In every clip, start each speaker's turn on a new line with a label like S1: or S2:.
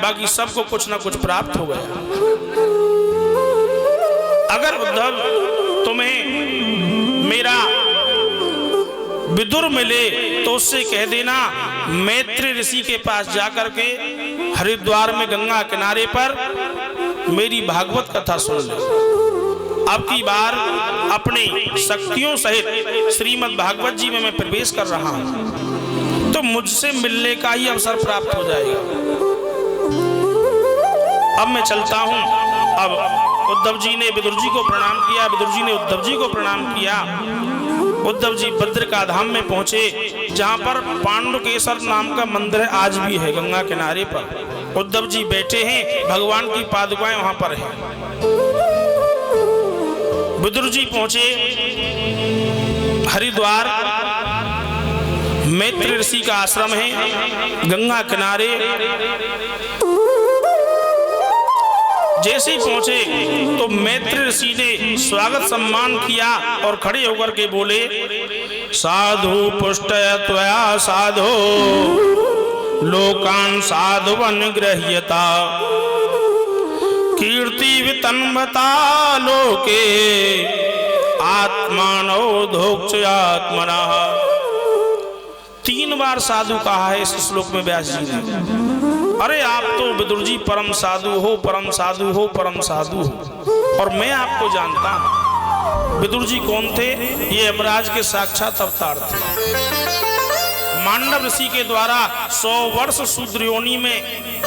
S1: बाकी सबको कुछ ना कुछ प्राप्त हो गया। अगर उद्धव तुम्हें मेरा विदुर मिले तो उससे कह देना मैत्री ऋषि के पास जाकर के हरिद्वार में गंगा किनारे पर मेरी भागवत कथा सुन ले। अब की बार अपनी शक्तियों सहित श्रीमद् भागवत जी में मैं प्रवेश कर रहा हूं तो मुझसे मिलने का ही अवसर प्राप्त हो जाएगा। अब मैं चलता हूं। अब उद्धव जी ने विदुर जी को प्रणाम किया, विदुर जी ने उद्धव जी को प्रणाम किया। उद्धव जी बद्रिका धाम में पहुंचे जहां पर पांडुकेश्वर नाम का मंदिर आज भी है गंगा किनारे पर। उद्धव जी बैठे हैं, भगवान की पादुकाएं वहां पर हैं। विदुर जी पहुंचे हरिद्वार, मैत्री ऋषि का आश्रम है गंगा किनारे। जैसे ही पहुंचे तो मैत्री ऋषि ने स्वागत सम्मान किया और खड़े होकर के बोले, साधु पुष्टय त्वया साधो लोकान साधुवन गृह्यता कीर्ति वितन्वता लोके आत्मानो धोक्षयात्मना। 3 बार साधु कहा है इस श्लोक में व्यास जी ने। अरे आप तो विदुर जी परम साधु हो, परम साधु हो, परम साधु हो, और मैं आपको जानता हूं। विदुर जी कौन थे? ये यमराज के साक्षात अवतार थे। मांडव ऋषि के द्वारा 100 वर्ष शूद्र योनि में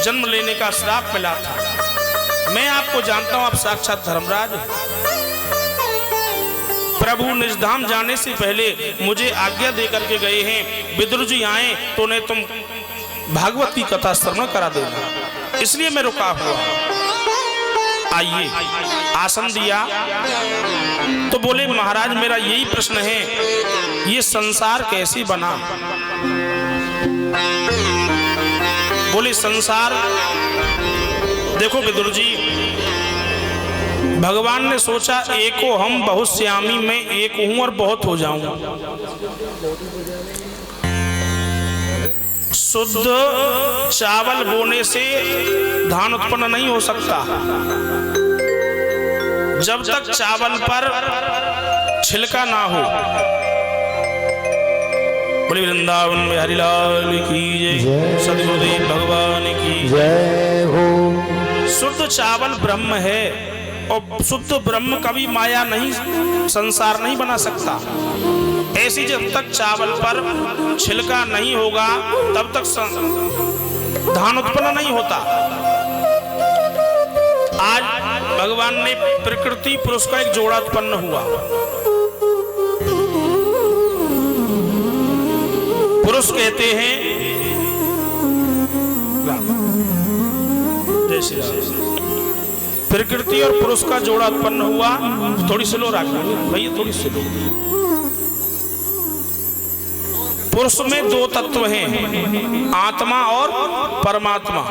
S1: जन्म लेने का श्राप मिला था। मैं आपको जानता हूं, आप साक्षात धर्मराज। प्रभु निजधाम जाने से पहले मुझे आज्ञा देकर के गए हैं, विदुर जी आए तो उन्हें तुम भागवत की कथा श्रवण करा देना, इसलिए मैं रुका हुआ। आइए, आसन दिया तो बोले, महाराज मेरा यही प्रश्न है, ये संसार कैसे बना? बोले संसार देखो विदुर जी, भगवान ने सोचा एको हम बहुत श्यामी, मैं एक हूं और बहुत हो जाऊं। शुद्ध चावल बोने से धान उत्पन्न नहीं हो सकता जब तक चावल पर छिलका ना हो। बोले वृंदावन में हरिलाल की जय, सद्गुरुदेव भगवान की जय हो। शुद्ध चावल ब्रह्म है और शुद्ध ब्रह्म कभी माया नहीं, संसार नहीं बना सकता। ऐसी जब तक चावल पर छिलका नहीं होगा तब तक धान उत्पन्न नहीं होता। आज भगवान ने प्रकृति पुरुष का एक जोड़ा उत्पन्न हुआ। पुरुष कहते हैं जैसे प्रकृति और पुरुष का जोड़ा उत्पन्न हुआ। थोड़ी स्लो रखना भैया, थोड़ी स्लो। पुरुष में 2 तत्व हैं, आत्मा और परमात्मा।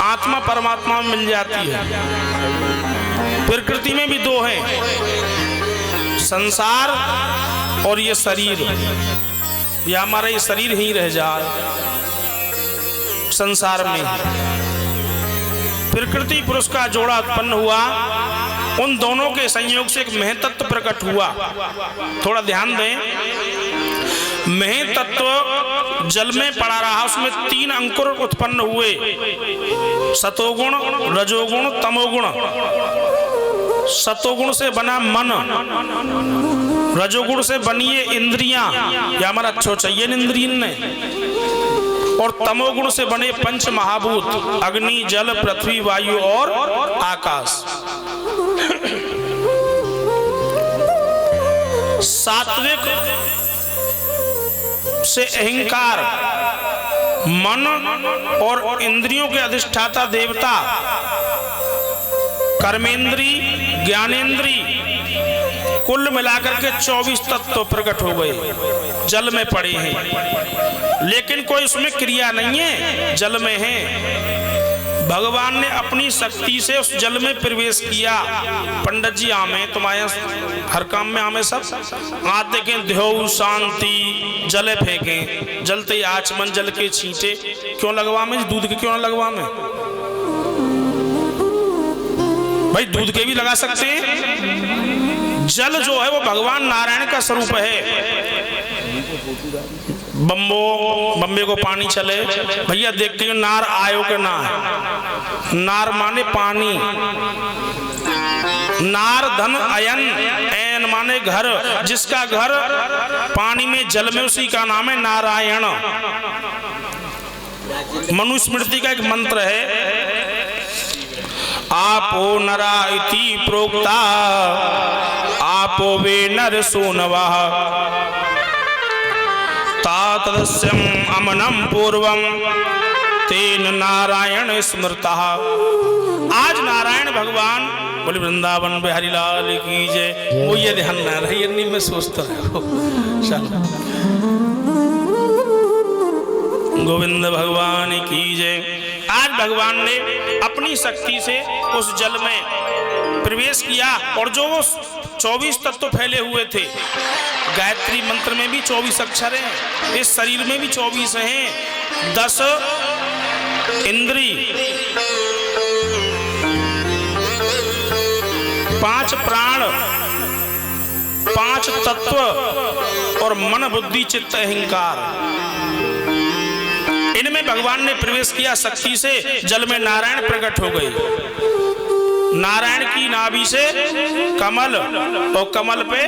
S1: आत्मा परमात्मा में मिल जाती है। प्रकृति में भी 2 हैं, संसार और ये शरीर। या हमारा ये शरीर ही रह जाए संसार में। प्रकृति पुरुष का जोड़ा उत्पन्न हुआ, उन दोनों के संयोग से एक महतत्व प्रकट हुआ। थोड़ा ध्यान दें, महतत्व जल में पड़ा रहा, उसमें 3 अंकुर उत्पन्न हुए, सतोगुण, रजोगुण, तमोगुण। सतोगुण से बना मन, रजोगुण से बनी ये इंद्रियां, या हमारा अच्छो चाहिए इंद्रियन ने, और तमोगुण से बने 5 महाभूत, अग्नि, जल, पृथ्वी, वायु और आकाश। सात्विक से अहंकार, मन और इंद्रियों के अधिष्ठाता देवता, कर्मेंद्री, ज्ञानेंद्री, कुल मिलाकर के 24 तत्व प्रकट हो गए, जल में पड़े हैं। लेकिन कोई उसमें क्रिया नहीं है, जल में है। भगवान ने अपनी शक्ति से उस जल में प्रवेश किया। पंडित जी आमे तुम्हारे हर काम में आमे सब आते के ध्यो शांति जले फेंके जलते आचमन जल के छींटे क्यों लगवा में दूध के क्यों ना लगवा में भाई दूध के भी लगा सकते हैं। जल जो है वो भगवान नारायण का स्वरूप है। बम्बे को पानी चले भैया देखते हैं नार आयो के ना नार माने पानी नार धन अयन एन माने घर जिसका घर पानी में जल में उसी का नाम है नारायण। मनुस्मृति का एक मंत्र है आपो नरा इति प्रोक्ता आपो वे नर सोनवा तातदस्यम अमनम पूर्वम तेन नारायण स्मृतः। आज नारायण भगवान बोले वृंदावन बिहारी लाल की जय। वो ये ध्यान ना रही नहीं मैं सोचता रहो गोविंद भगवान की जय। आज भगवान ने अपनी शक्ति से उस जल में प्रवेश किया और जो वो 24 तत्व फैले हुए थे गायत्री मंत्र में भी 24 अक्षर हैं इस शरीर में भी 24 हैं 10 इंद्री 5 प्राण 5 तत्व और मन बुद्धि चित्त अहंकार इनमें भगवान ने प्रवेश किया। शक्ति से जल में नारायण प्रकट हो गए। नारायण की नाभि से कमल और कमल पे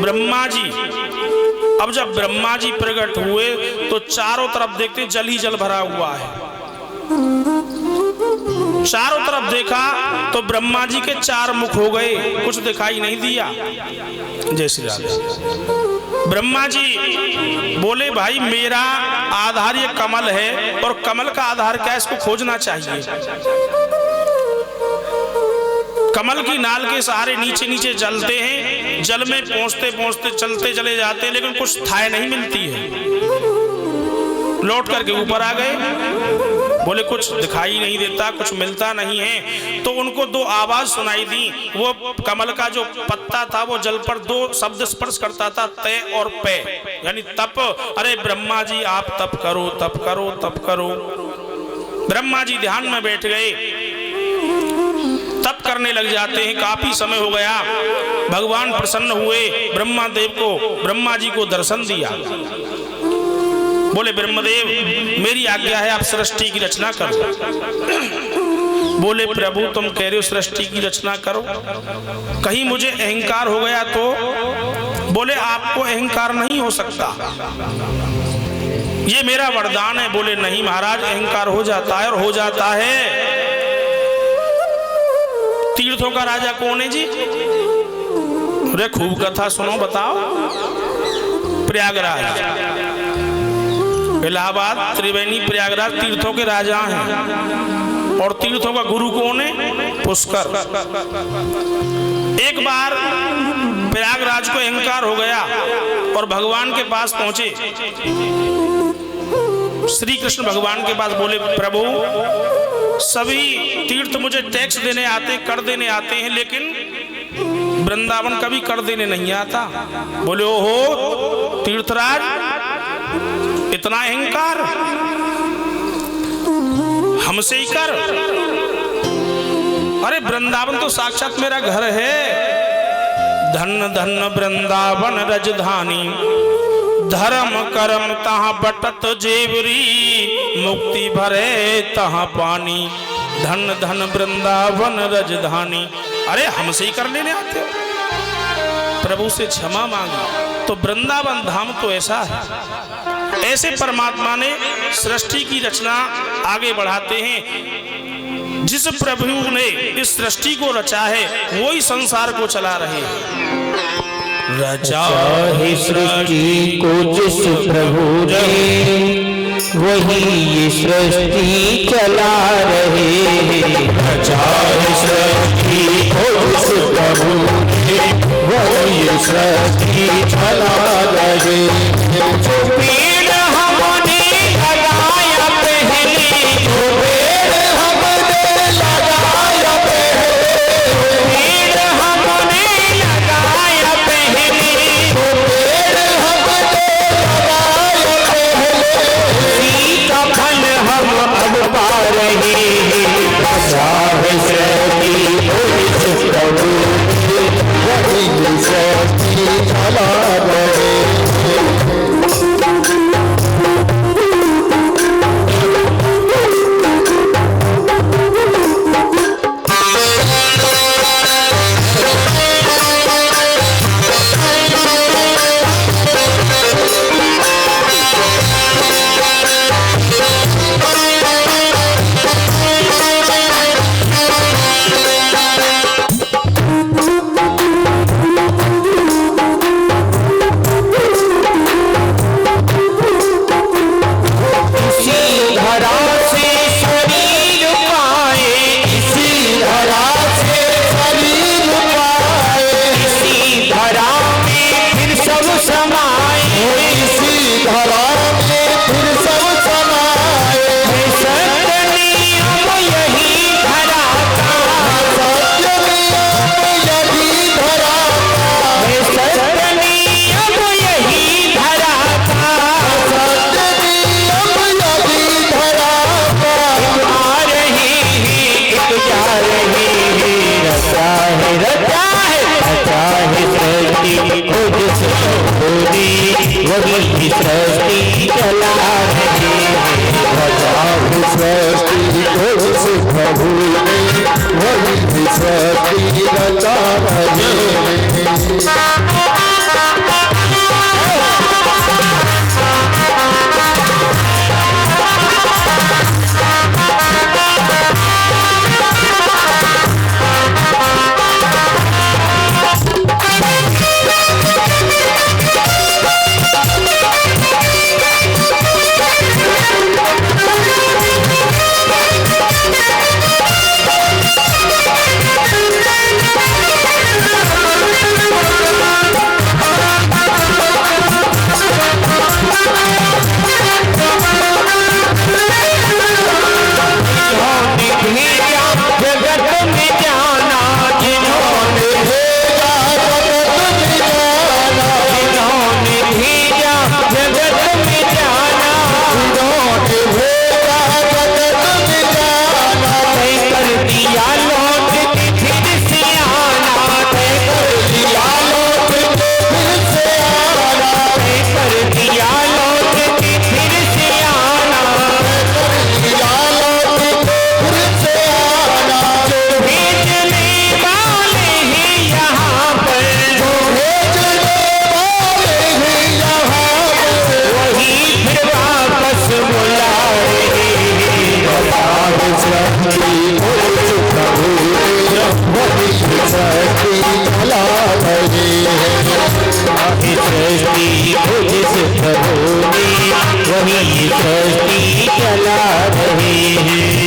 S1: ब्रह्मा जी। अब जब ब्रह्मा जी प्रकट हुए तो चारों तरफ देखते जल ही जल भरा हुआ है। चारों तरफ देखा तो ब्रह्मा जी के 4 मुख हो गए कुछ दिखाई नहीं दिया। जय श्री राम। ब्रह्मा जी बोले भाई मेरा आधार ये कमल है और कमल का आधार क्या है इसको खोजना चाहिए। कमल की नाल के सहारे नीचे नीचे चलते हैं जल में पहुंचते पहुंचते चलते चले जाते हैं लेकिन कुछ थाह नहीं मिलती है। लौट करके ऊपर आ गए बोले कुछ दिखाई नहीं देता कुछ मिलता नहीं है। तो उनको 2 आवाज सुनाई दी। वो कमल का जो पत्ता था वो जल पर 2 शब्द स्पर्श करता था तय और पे यानी तप। अरे ब्रह्मा जी आप तप करो तप करो तप करो। ब्रह्मा जी ध्यान में बैठ गए तप करने लग जाते हैं। काफी समय हो गया भगवान प्रसन्न हुए ब्रह्मा जी को दर्शन दिया। बोले ब्रह्मदेव मेरी आज्ञा है आप सृष्टि की रचना करो। बोले प्रभु तुम कह रहे हो सृष्टि की रचना करो कहीं मुझे अहंकार हो गया तो। बोले आपको अहंकार नहीं हो सकता ये मेरा वरदान है। बोले नहीं महाराज अहंकार हो जाता है और हो जाता है। तीर्थों का राजा कौन है जी? अरे खूब कथा सुनो बताओ। प्रयागराज इलाहाबाद त्रिवेणी प्रयागराज तीर्थों के राजा हैं और तीर्थों का गुरु कौन है? पुष्कर। एक बार प्रयागराज को अहंकार हो गया और भगवान के पास पहुंचे। श्री कृष्ण भगवान के पास बोले प्रभु सभी तीर्थ मुझे टैक्स देने आते कर देने आते हैं लेकिन वृंदावन कभी कर देने नहीं आता। बोले ओहो तीर्थराज इतना अहंकार हमसे ही कर। अरे वृंदावन तो साक्षात मेरा घर है। धन धन वृंदावन रजधानी धर्म कर्म तहाँ बटत जेवरी मुक्ति भरे तहाँ पानी। धन धन वृंदावन रजधानी। अरे हमसे ही कर लेने आते हो। प्रभु से क्षमा मांगी। तो वृंदावन धाम तो ऐसा है। ऐसे परमात्मा ने सृष्टि की रचना आगे बढ़ाते हैं। जिस प्रभु ने इस सृष्टि को रचा है वो ही संसार को चला रहे हैं।
S2: रचा है सृष्टि को जिस प्रभु ने वही ये सृष्टि चला रहे हैं। रचा है सृष्टि को जिस प्रभु ने वही ये सृष्टि चला रहे हैं। जो पेड़ हमने लगाया पहले जो पेड़ हमने को जिस प्रभु ने वही सृष्टि रचा रहे वही सृष्टि चला रहे हैं।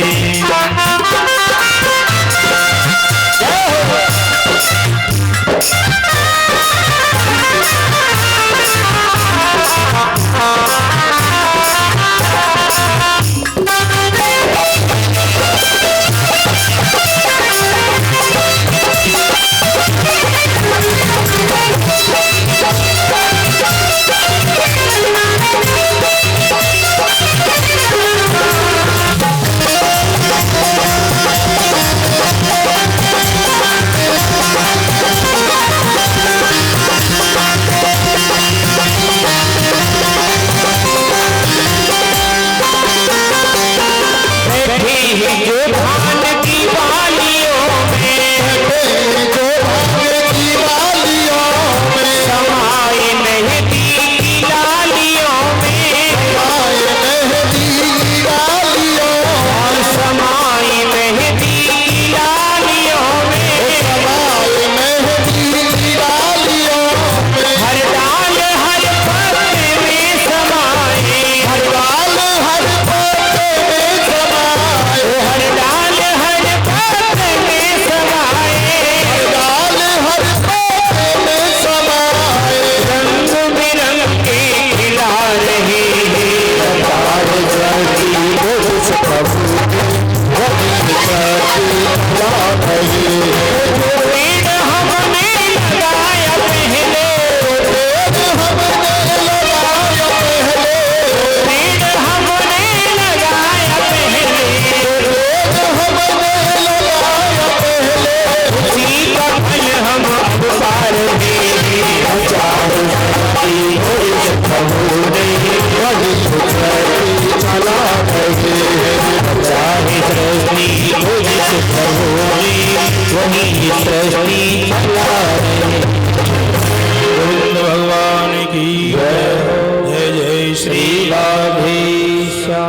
S2: भगवान की जय जय श्री राधेशा।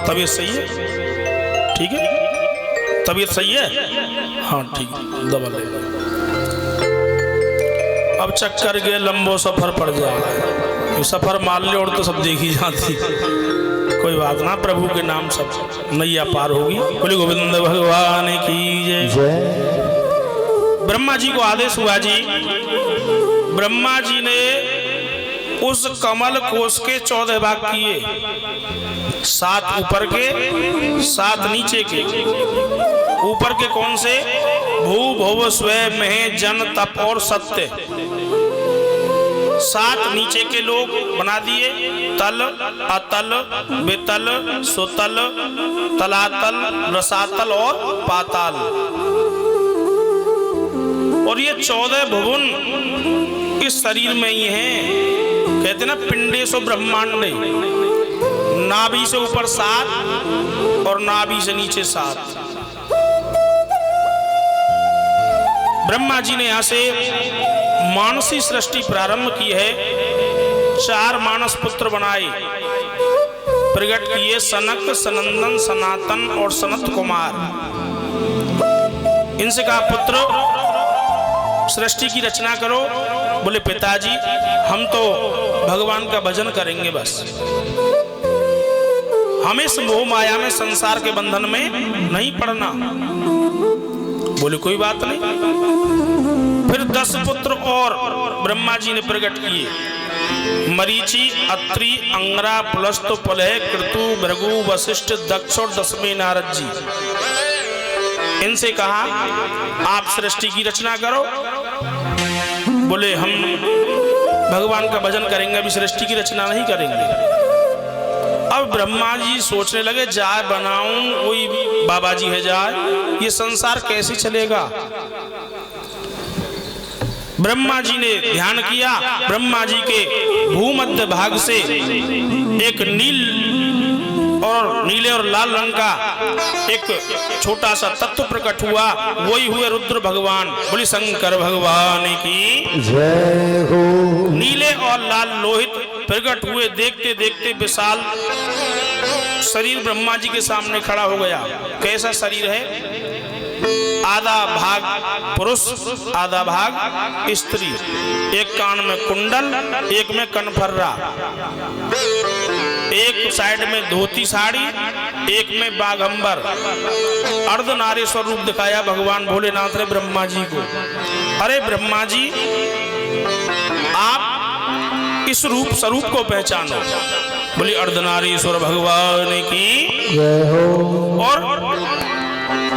S2: तबीयत सही है? ठीक है, तबीयत सही है? हाँ ठीक है, दबा ले। अब चक्कर के लंबो सफर पड़ जाए, सफर मान ले और तो सब देखी जाती, कोई बात ना, प्रभु के नाम सब नैया पार होगी। बोले गोविंद भगवान की जय। ब्रह्मा जी को आदेश हुआ जी, ब्रह्मा जी ने उस कमल कोश के 14 भाग किए, 7 ऊपर के 7 नीचे के। ऊपर के कौन से? भू भुव स्वय महे जन तप और सत्य। 7 नीचे के लोग बना दिए, तल अतल बेतल सुतल तलातल रसातल और पाताल। और ये 14 भुवन इस शरीर में ही हैं। कहते ना पिंडेशो ब्रह्मांडे,
S1: नाभि से ऊपर 7 और नाभि से नीचे 7। ब्रह्मा जी ने यहां से मानसी सृष्टि प्रारंभ की है। 4 मानस पुत्र बनाए, प्रकट किए, सनक, सनंदन, सनातन और सनत कुमार। इनसे कहा पुत्र सृष्टि की रचना करो। बोले पिताजी हम तो भगवान का भजन करेंगे, बस हमें इस मोह माया में, संसार के बंधन में नहीं पड़ना। बोले कोई बात नहीं। फिर 10 पुत्र और ब्रह्मा जी ने प्रकट किए, मरीचि, अत्रि, अंगरा, पुलस्त, पुलह, कृतु, भृगु, वशिष्ठ, दक्ष और 10वें नारद जी। इनसे कहा आप सृष्टि की रचना करो। बोले हम भगवान का भजन करेंगे, अभी सृष्टि की रचना नहीं करेंगे। अब ब्रह्मा जी सोचने लगे जाए बनाऊं, कोई बाबा जी है जाए, ये संसार कैसे चलेगा। ब्रह्मा जी ने ध्यान किया, ब्रह्मा जी के भूमध्य भाग से एक नीले और लाल रंग का एक छोटा सा तत्व प्रकट हुआ, वही हुए रुद्र भगवान। बोली शंकर भगवान की जय हो। नीले और लाल लोहित प्रकट हुए, देखते देखते विशाल शरीर ब्रह्मा जी के सामने खड़ा हो गया। कैसा शरीर है, आधा भाग पुरुष आधा भाग स्त्री, एक कान में कुंडल, एक में कनफर्रा, एक साइड में धोती साड़ी, एक में बाघंबर। अर्धनारीश्वर रूप दिखाया भगवान भोलेनाथ ने ब्रह्मा जी को। अरे ब्रह्मा जी आप इस रूप स्वरूप को पहचानो। बोली अर्धनारीश्वर भगवान की जय हो। और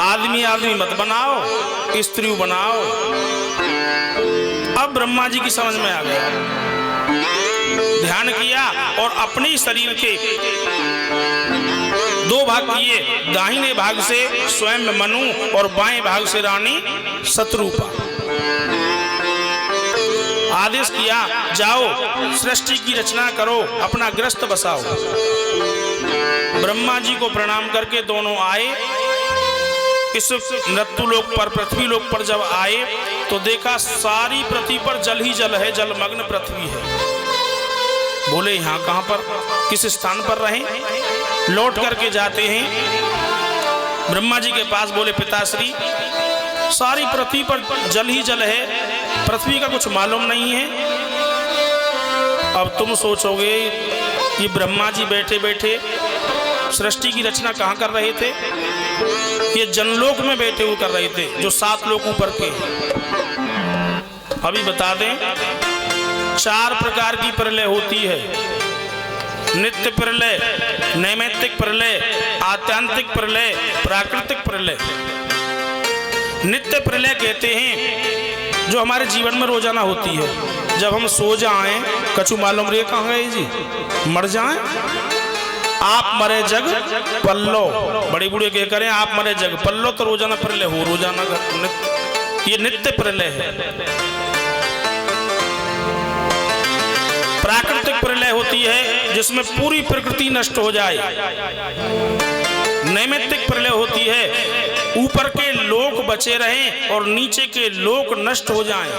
S1: आदमी आदमी मत बनाओ, स्त्री बनाओ। अब ब्रह्मा जी की समझ में आ गया, ध्यान किया और अपने शरीर के 2 भाग किए, दाहिने भाग से स्वयं मनु और बाएं भाग से रानी शत्रुपा। आदेश किया जाओ सृष्टि की रचना करो, अपना ग्रस्त बसाओ। ब्रह्मा जी को प्रणाम करके दोनों आए। इस मृत्यु लोक पर, पृथ्वी लोक पर जब आए तो देखा सारी पृथ्वी पर जल ही जल है, जलमग्न पृथ्वी है। बोले यहाँ कहाँ पर, किस स्थान पर रहे। लौट करके जाते हैं ब्रह्मा जी के पास। बोले पिताश्री सारी पृथ्वी पर जल ही जल है, पृथ्वी का कुछ मालूम नहीं है। अब तुम सोचोगे ये ब्रह्मा जी बैठे बैठे सृष्टि की रचना कहाँ कर रहे थे, ये जनलोक में बैठे हुए कर रहे थे, जो 7 लोक ऊपर के। अभी बता दें 4 प्रकार की प्रलय होती है, नित्य प्रलय, नैमित्तिक प्रलय, आत्यांतिक प्रलय, प्राकृतिक प्रलय। नित्य प्रलय कहते हैं जो हमारे जीवन में रोजाना होती है। जब हम सो जाएं, कछु मालूम रहे कहाँ गए जी, मर जाएं, आप मरे जग पल्लो, बड़ी बूढ़े कह करें आप मरे जग पल्लो, तो रोजाना प्रलय हो, रोजाना ये नित्य प्रलय है। प्राकृतिक प्रलय होती है जिसमें पूरी प्रकृति नष्ट हो जाए। नैमित्तिक प्रलय होती है ऊपर के लोक बचे रहें और नीचे के लोक नष्ट हो जाएं।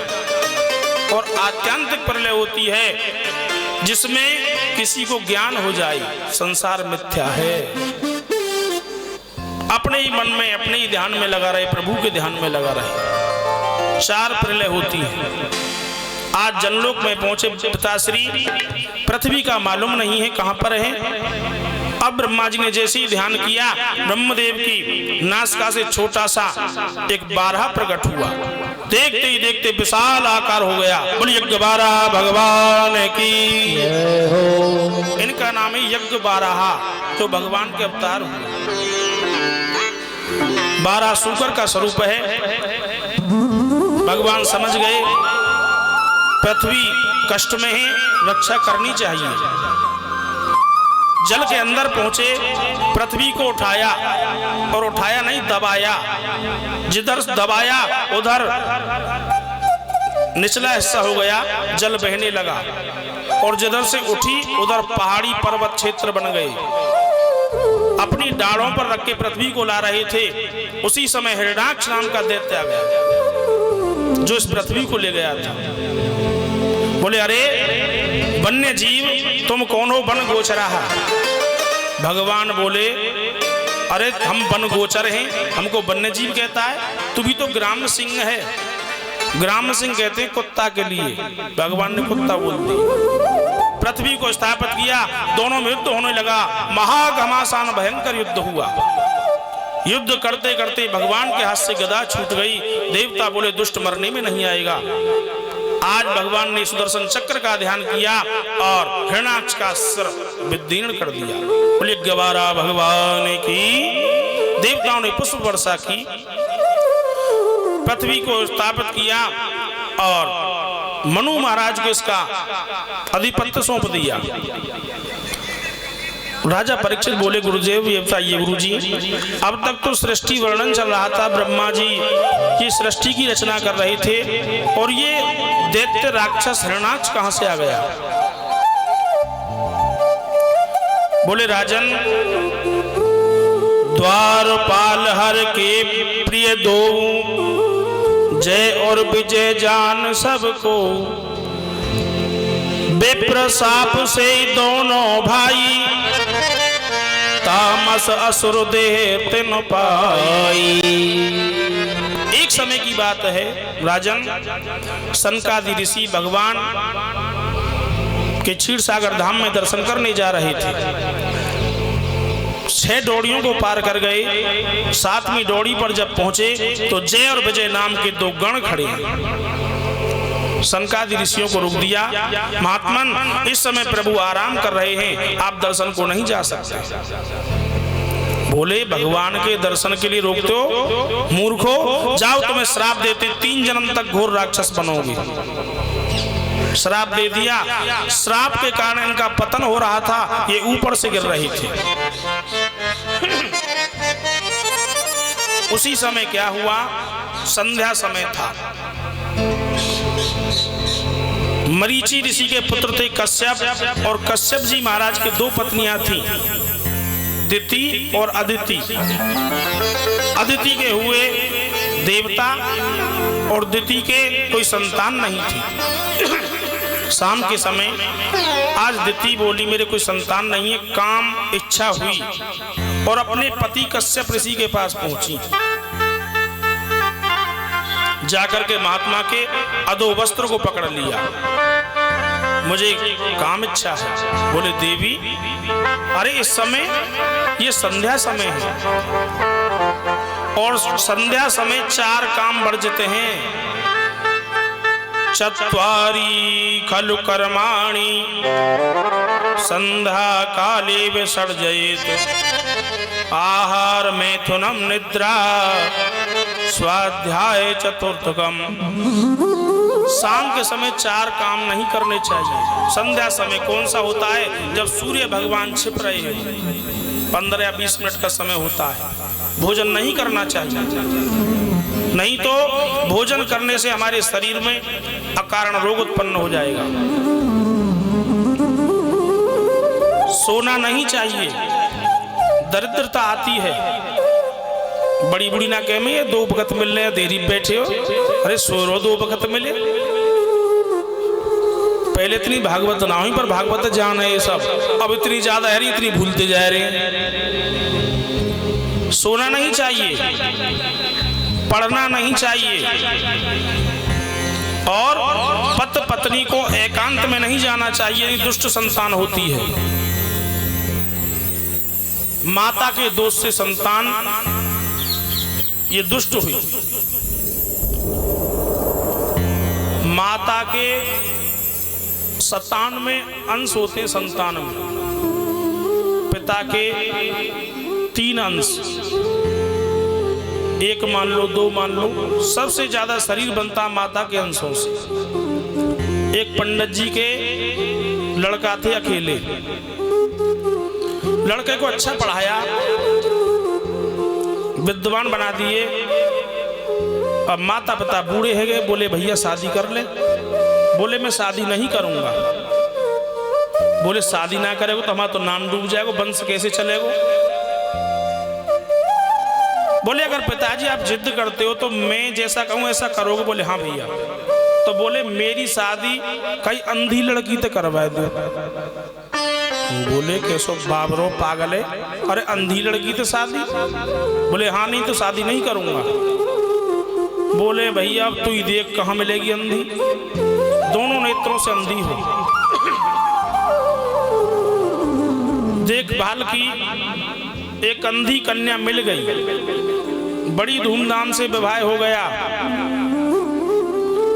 S1: और आत्यांतिक प्रलय होती है जिसमें किसी को ज्ञान हो जाए संसार मिथ्या है, अपने ही मन में अपने ही ध्यान में लगा रहे, प्रभु के ध्यान में लगा रहे। 4 प्रलय होती है। आज जनलोक में पहुंचे पिताश्री, पृथ्वी का मालूम नहीं है कहां पर है। अब ब्रह्मा जी ने जैसे ही ध्यान किया, ब्रह्मदेव की नासिका से छोटा सा एक बारहा प्रकट हुआ। देखते ही देखते विशाल आकार हो गया। बोलिए यज्ञ बारहा भगवान की जय हो। इनका नाम है यज्ञ बारहा, जो भगवान के अवतार हुए। 12 शुकर का स्वरूप है। भगवान समझ गए पृथ्वी कष्ट में है, रक्षा करनी चाहिए। जल के अंदर पहुंचे, पृथ्वी को उठाया, और उठाया नहीं दबाया। जिधर दबाया उधर निचला हिस्सा हो गया, जल बहने लगा। और जिधर से उठी उधर पहाड़ी पर्वत क्षेत्र बन गए। अपनी डालों पर रख के पृथ्वी को ला रहे थे। उसी समय हिरण्याक्ष नाम का दैत्य आ गया जो इस पृथ्वी को ले गया था। बोले अरे वन्य जीव तुम कौन हो वन गोचरा? भगवान बोले अरे हम वन गोचर हैं, हमको वन्य जीव कहता है? तू भी तो ग्राम सिंह है। ग्राम सिंह कहते हैं कुत्ता के लिए, भगवान ने कुत्ता बोल दिया। पृथ्वी को स्थापित किया, दोनों में युद्ध होने लगा। महाघमासान भयंकर युद्ध हुआ। युद्ध करते करते भगवान के हाथ से गदा छूट गई। देवता बोले दुष्ट मरने में नहीं आएगा। आज भगवान ने सुदर्शन चक्र का ध्यान किया और हिरण्याक्ष का सिर विदीर्ण कर दिया। बोले गवारा भगवान की। देवताओं ने पुष्प वर्षा की, पृथ्वी को स्थापित किया और मनु महाराज को इसका अधिपत्य सौंप दिया। राजा परीक्षित बोले गुरुदेव ये बताइए गुरुजी, अब तक तो सृष्टि वर्णन चल रहा था, ब्रह्मा जी ये सृष्टि की रचना कर रहे थे और ये दैत्य राक्षस हिरण्याक्ष कहां से आ गया? बोले राजन, द्वारपाल हर के प्रिय दो, जय और विजय जान सबको, विप्र साप से दोनों भाई, तामस असुर देह तिन पाई। एक समय की बात है राजन, सनकादि ऋषि भगवान के क्षीर सागर धाम में दर्शन करने जा रहे थे। 6 डोरियों को पार कर गए। 7वीं डोरी पर जब पहुंचे तो जय और विजय नाम के 2 गण खड़े हैं। सनकादि ऋषियों को रोक दिया। महात्मन इस समय प्रभु आराम कर रहे हैं, आप दर्शन को नहीं जा सकते। बोले भगवान के दर्शन के लिए रोकते हो? मूर्खो, जाओ तुम्हें श्राप देते, 3 जन्म तक घोर राक्षस बनोगे। श्राप दे दिया। श्राप के कारण इनका पतन हो रहा था, ये ऊपर से गिर रहे थे। उसी समय क्या हुआ? संध्या समय था। मरीचि ऋषि के पुत्र थे कश्यप, और कश्यप जी महाराज के 2 पत्नियां थी, दिति और अदिति। अदिति के हुए देवता और दिति के कोई संतान नहीं थी। शाम के समय आज दिति बोली मेरे कोई संतान नहीं है, काम इच्छा हुई और अपने पति कश्यप ऋषि के पास पहुंची। जाकर के महात्मा के अधो वस्त्र को पकड़ लिया, मुझे काम इच्छा है। बोले देवी अरे इस समय ये संध्या समय है और संध्या समय 4 काम वर्जित हैं। चत्वारि खलु कर्माणि संध्या काले विसर्जयेत्, आहार मैथुनम निद्रा स्वाध्याय चतुर्थकम। शाम के समय 4 काम नहीं करने चाहिए। संध्या समय कौन सा होता है? जब सूर्य भगवान छिप रहे हैं, 15 या 20 मिनट का समय होता है। भोजन नहीं करना चाहिए, नहीं तो भोजन करने से हमारे शरीर में अकारण रोग उत्पन्न हो जाएगा। सोना नहीं चाहिए, दरिद्रता आती है। बड़ी बुढ़ी ना कह में ये 2 वक्त मिल रहे, देरी बैठे हो, अरे सो रो 2 वक्त मिले। पहले इतनी भागवत ना हुई, पर भागवत जान है ये सब, अब इतनी ज्यादा है, इतनी भूलते जा रहे हैं। सोना नहीं चाहिए, पढ़ना नहीं चाहिए, और पति पत्नी को एकांत में नहीं जाना चाहिए, दुष्ट संतान होती है। माता के दोष से संतान ये दुष्ट हुई। माता के 97 अंश होते संतान में, पिता के 3 अंश, 1 मान लो 2 मान लो, सबसे ज्यादा शरीर बनता माता के अंशों से। एक पंडित जी के लड़का थे अकेले, लड़के को अच्छा पढ़ाया, विद्वान बना दिए। अब माता पिता बूढ़े है गए, बोले भैया शादी कर ले। बोले मैं शादी नहीं करूंगा। बोले शादी ना करेगो तो हमारा तो नाम डूब जाएगा, वंश कैसे चलेगो। बोले अगर पिताजी आप जिद करते हो तो मैं जैसा कहूँ ऐसा करोगे। बोले हाँ भैया। तो बोले मेरी शादी कई अंधी लड़की तो करवा दो। बोले कैसो बाबरो पागल है, अरे अंधी लड़की तो शादी। बोले हाँ नहीं तो शादी नहीं करूंगा। बोले भैया अब तू ही देख कहाँ मिलेगी अंधी, दोनों नेत्रों से अंधी हो। देखभाल की एक अंधी कन्या मिल गई, बड़ी धूमधाम से विवाह हो गया।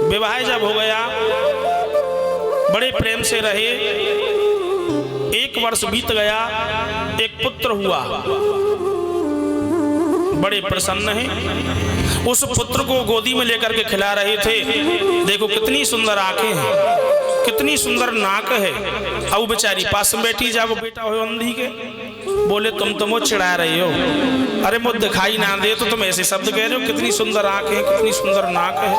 S1: विवाह जब हो गया बड़े प्रेम से रहे, 1 वर्ष बीत गया, एक पुत्र हुआ। बड़े प्रसन्न हैं, उस पुत्र को गोदी में लेकर के खिला रहे थे। देखो कितनी सुंदर आंखें हैं, कितनी सुंदर नाक है। अब बेचारी पास में बैठी, जाओ बेटा हो अंधी के। बोले तुम तो मुझे चिढ़ा रहे हो, अरे मुझे दिखाई ना दे तो तुम ऐसे शब्द कह रहे हो। कितनी सुंदर आंखें, कितनी सुंदर नाक है।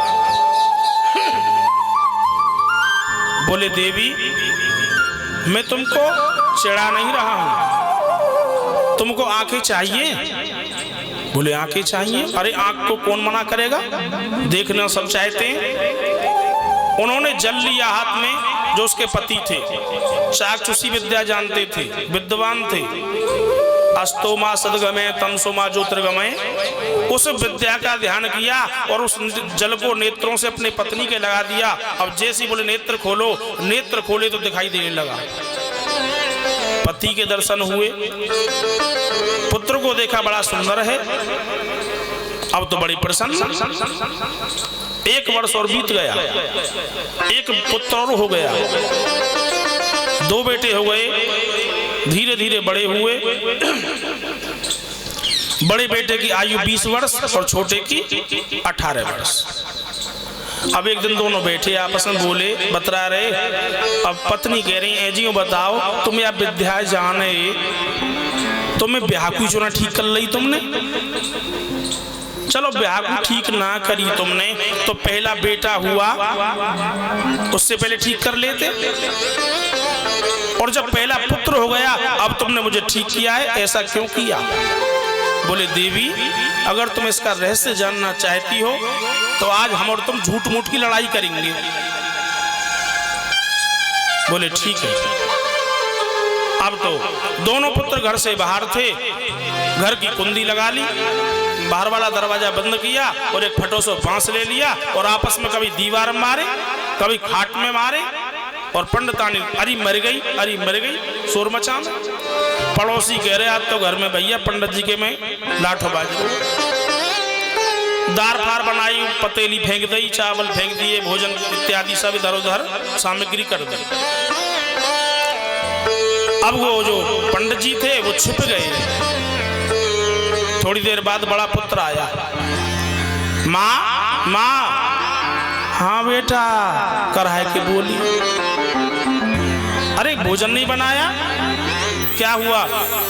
S1: बोले देवी मैं तुमको चिढ़ा नहीं रहा हूं, तुमको आंखें चाहिए। बोले आंखें चाहिए, अरे आंख को कौन मना करेगा, देखना सब चाहते हैं। उन्होंने जल लिया हाथ में, जो उसके पति थे चाक्षुषी विद्या जानते थे, विद्वान थे। अस्तोमा सदगमय तमसोमा ज्योतिर्गमय, उस विद्या का ध्यान किया और उस जल को नेत्रों से अपने पत्नी के लगा दिया। अब जैसे बोले नेत्र खोलो, नेत्र खोले तो दिखाई देने लगा। पति के दर्शन हुए, पुत्र को देखा बड़ा सुंदर है। अब तो बड़ी प्रसन्न। 1 वर्ष और बीत गया, एक पुत्र और हो गया, 2 बेटे हो गए। धीरे धीरे बड़े हुए। बड़े बेटे की आयु 20 वर्ष और छोटे की 18 वर्ष। अब एक दिन दोनों बैठे आपस में बोले, बतरा रहे। अब पत्नी कह रही है जी बताओ तुम्हें अब विद्या जाने, तुम्हें ब्याह की चुना ठीक कर ली तुमने। चलो ब्याह को ठीक ना करी तुमने तो पहला बेटा हुआ उससे पहले ठीक कर लेते, और जब पहला पुत्र हो गया अब तुमने मुझे ठीक किया है, ऐसा क्यों किया। बोले देवी अगर तुम इसका रहस्य जानना चाहती हो तो आज हम और तुम झूठ मूठ की लड़ाई करेंगे। बोले ठीक है। अब तो दोनों पुत्र घर से बाहर थे, घर की कुंडी लगा ली, बाहर वाला दरवाजा बंद किया और एक फटो से बांस ले लिया और आपस में कभी दीवार में मारे, कभी खाट में मारे। और पंडितानी अरे मर गई, अरे मर गई, शोर मचा। पड़ोसी कह रहे आज तो घर में भैया पंडित जी के में लाठोबाजी। दार फार बनाई, पतेली फेंक दी, चावल फेंक दिए, भोजन इत्यादि सब इधर उधर सामग्री कर दी। अब वो जो पंडित जी थे वो छिप गए। थोड़ी देर बाद बड़ा पुत्र आया। माँ माँ, हाँ बेटा, कराहे के बोली। अरे भोजन नहीं बनाया, क्या हुआ।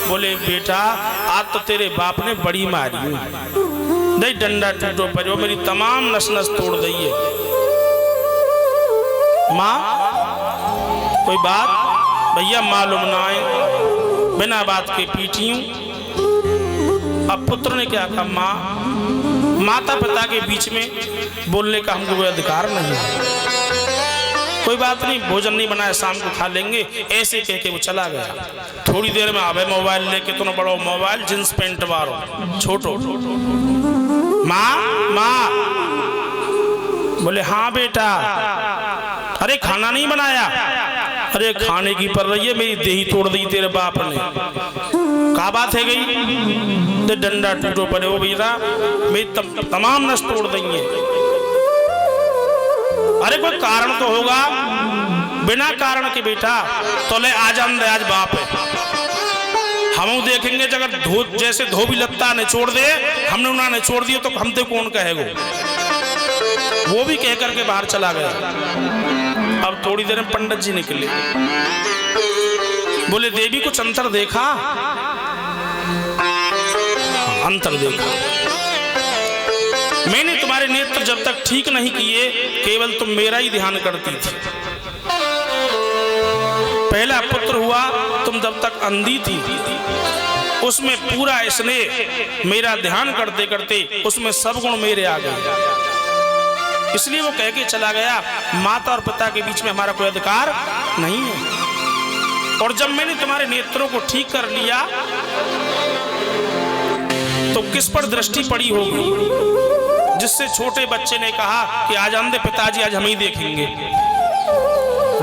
S1: बोले बेटा आज तो तेरे बाप ने बड़ी मारी, नहीं डंडा टूटो पर वो मेरी तमाम नस नस तोड़ दी है। माँ कोई बात भैया मालूम ना है, बिना बात के पीटी हूं। अब पुत्र ने क्या कहा, माँ माता पिता के बीच में बोलने का हमको कोई अधिकार नहीं है। कोई बात नहीं, भोजन नहीं बनाया, शाम को खा लेंगे, ऐसे कह के वो चला गया। थोड़ी देर में आवे मोबाइल लेके, तो ना बड़ो मोबाइल जींस पेंट मारो छोटो। माँ माँ, बोले हाँ बेटा। अरे खाना नहीं बनाया। अरे खाने की पर रही है, मेरी देही तोड़ दी तेरे बाप ने। क्या बात है गई, तो डंडा टूटो पड़े हो भैया, मेरी तमाम नस तोड़ देंगे। अरे कोई कारण तो होगा, बिना कारण के बेटा तो ले आजम दे, आज बाप है। हम देखेंगे अगर जैसे धोबी लत्ता ने छोड़ दे, हमने उन्होंने छोड़ दिया तो हम तो कौन कहेगा। वो भी कह करके बाहर चला गया। अब थोड़ी देर में पंडित जी निकले। बोले देवी कुछ अंतर देखा। अंतर देखा, मैंने तुम्हारे नेत्र जब तक ठीक नहीं किए केवल तुम मेरा ही ध्यान करती थी। पहला पुत्र हुआ तुम जब तक अंधी थी, उसमें पूरा स्नेह मेरा ध्यान करते करते उसमें सब गुण मेरे आ गए, इसलिए वो कह के चला गया माता और पिता के बीच में हमारा कोई अधिकार नहीं है। और जब मैंने तुम्हारे नेत्रों को ठीक कर लिया तो किस पर दृष्टि पड़ी होगी, जिससे छोटे बच्चे ने कहा कि आज अंधे पिताजी आज हम ही देखेंगे।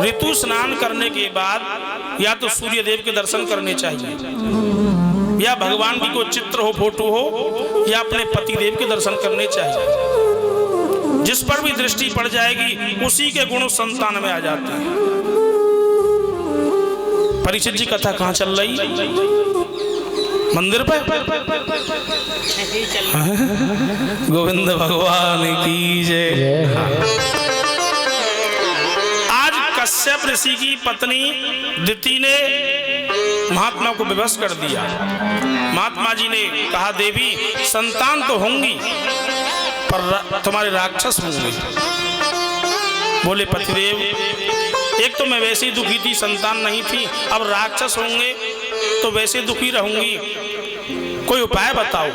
S1: ऋतु स्नान करने के बाद या तो सूर्य देव के दर्शन करने चाहिए, या भगवान की कोई चित्र हो, फोटो हो, या अपने पति देव के दर्शन करने चाहिए। जिस पर भी दृष्टि पड़ जाएगी उसी के गुण संतान में आ जाते हैं। परीक्षित जी कथा कहाँ चल रही? मंदिर पे? गोविंद भगवान की जय। आज कश्यप ऋषि की पत्नी दिति ने महात्मा को विवश कर दिया। महात्मा जी ने कहा देवी संतान तो होंगी पर तुम्हारे राक्षस होंगे। बोले पतिदेव एक तो मैं वैसे ही दुखी थी, संतान नहीं थी, अब राक्षस होंगे तो वैसे दुखी रहूंगी, कोई उपाय बताओ।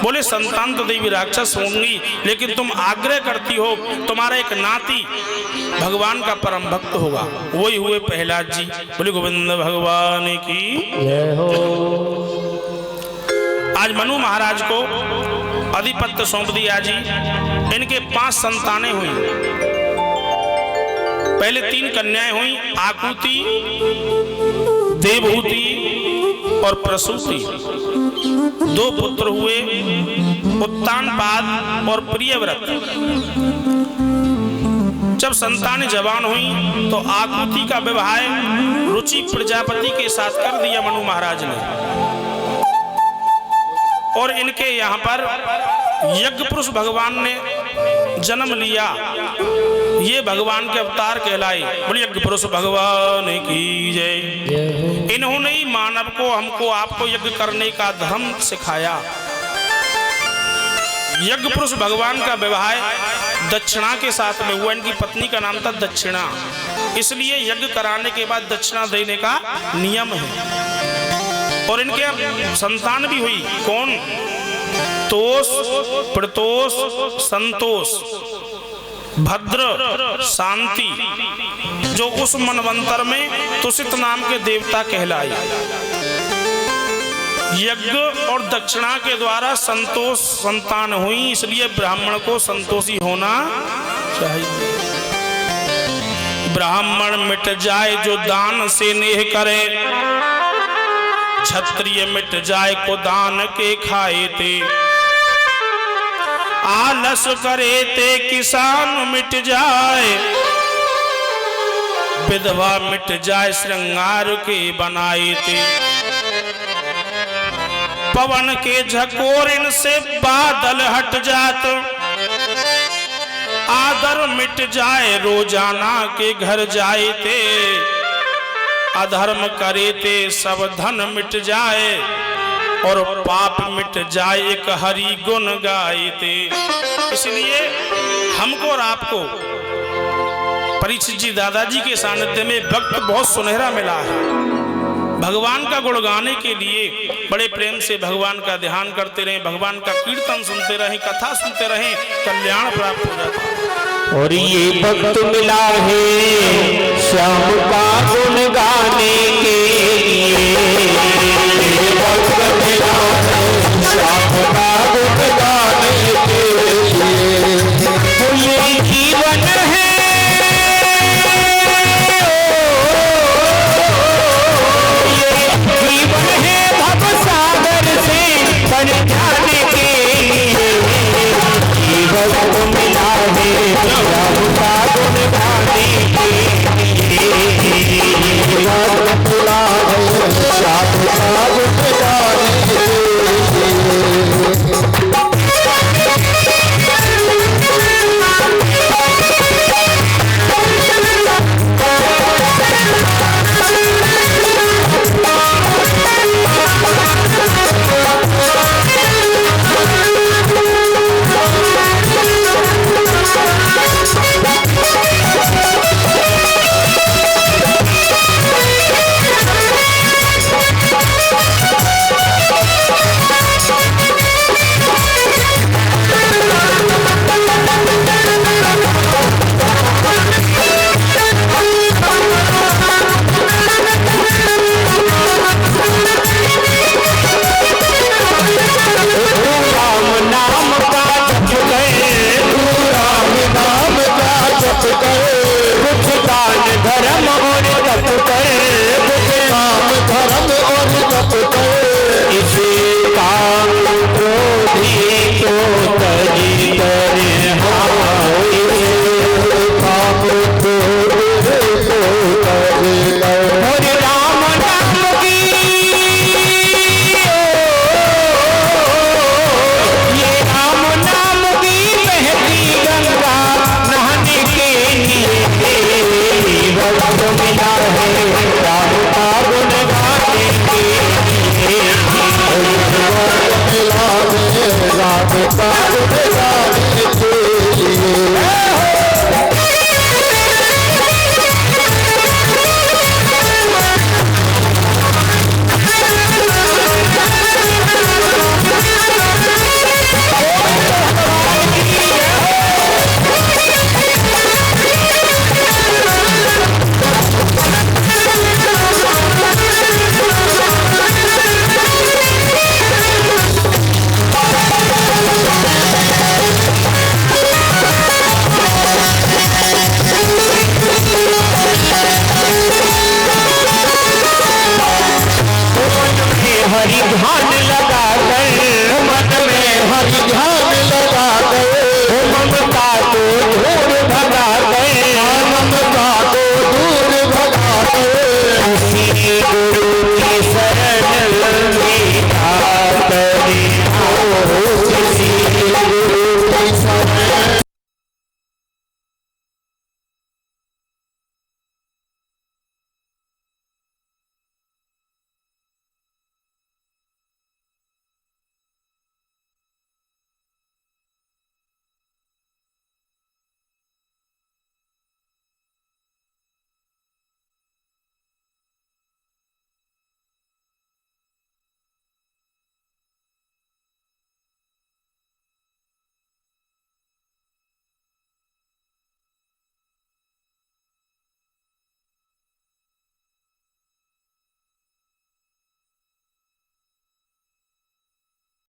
S1: बोले संतान तो देवी राक्षस होंगी, लेकिन तुम आग्रह करती हो तुम्हारा एक नाती भगवान का परम भक्त होगा, वही हुए प्रहलाद जी। बोले गोविंद भगवान की जय हो। आज मनु महाराज को अधिपत्य सौंप दिया जी। इनके 5 संतानें हुई। पहले 3 कन्याएं हुई, आकुति, देवहूति और प्रसूति। 2 पुत्र हुए, उत्तानपाद और प्रियव्रत। जब संतानें जवान हुई तो आकुति का विवाह रुचि प्रजापति के साथ कर दिया मनु महाराज ने, और इनके यहाँ पर यज्ञ पुरुष भगवान ने जन्म लिया। ये भगवान के अवतार कहलाए। बोले यज्ञ पुरुष भगवान की जय। इन्होंने ही मानव को, हमको, आपको यज्ञ करने का धर्म सिखाया। यज्ञ पुरुष भगवान का विवाह दक्षिणा के साथ में हुआ। इनकी पत्नी का नाम था दक्षिणा, इसलिए यज्ञ कराने के बाद दक्षिणा देने का नियम है। और इनके संतान भी हुई। कौन? तोष, प्रतोष, संतोष, भद्र, शांति, जो उस मनवंतर में तुषित नाम के देवता कहलाए। यज्ञ और दक्षिणा के द्वारा संतोष संतान हुई, इसलिए ब्राह्मण को संतोषी होना चाहिए। ब्राह्मण मिट जाए जो दान से नेह करे, क्षत्रिय मिट जाए को दान के खाए ते, आलस करे ते किसान मिट जाए, विधवा मिट जाए श्रृंगार के बनाए ते, पवन के झकोर इनसे बादल हट जात, आदर मिट जाए रोजाना के घर जाए ते, अधर्म करे ते सब धन मिट जाए, और पाप मिट जाए एक हरि गुण गायते। इसलिए हमको और आपको परीक्षित जी दादाजी के सानिध्य में वक्त बहुत सुनहरा मिला है। भगवान का गुण गाने के लिए बड़े प्रेम से भगवान का ध्यान करते रहें, भगवान का कीर्तन सुनते रहें, कथा सुनते रहें, कल्याण प्राप्त हो जाता है।
S3: और ये वक्त मिला है श्याम का गुण गाने के लिए।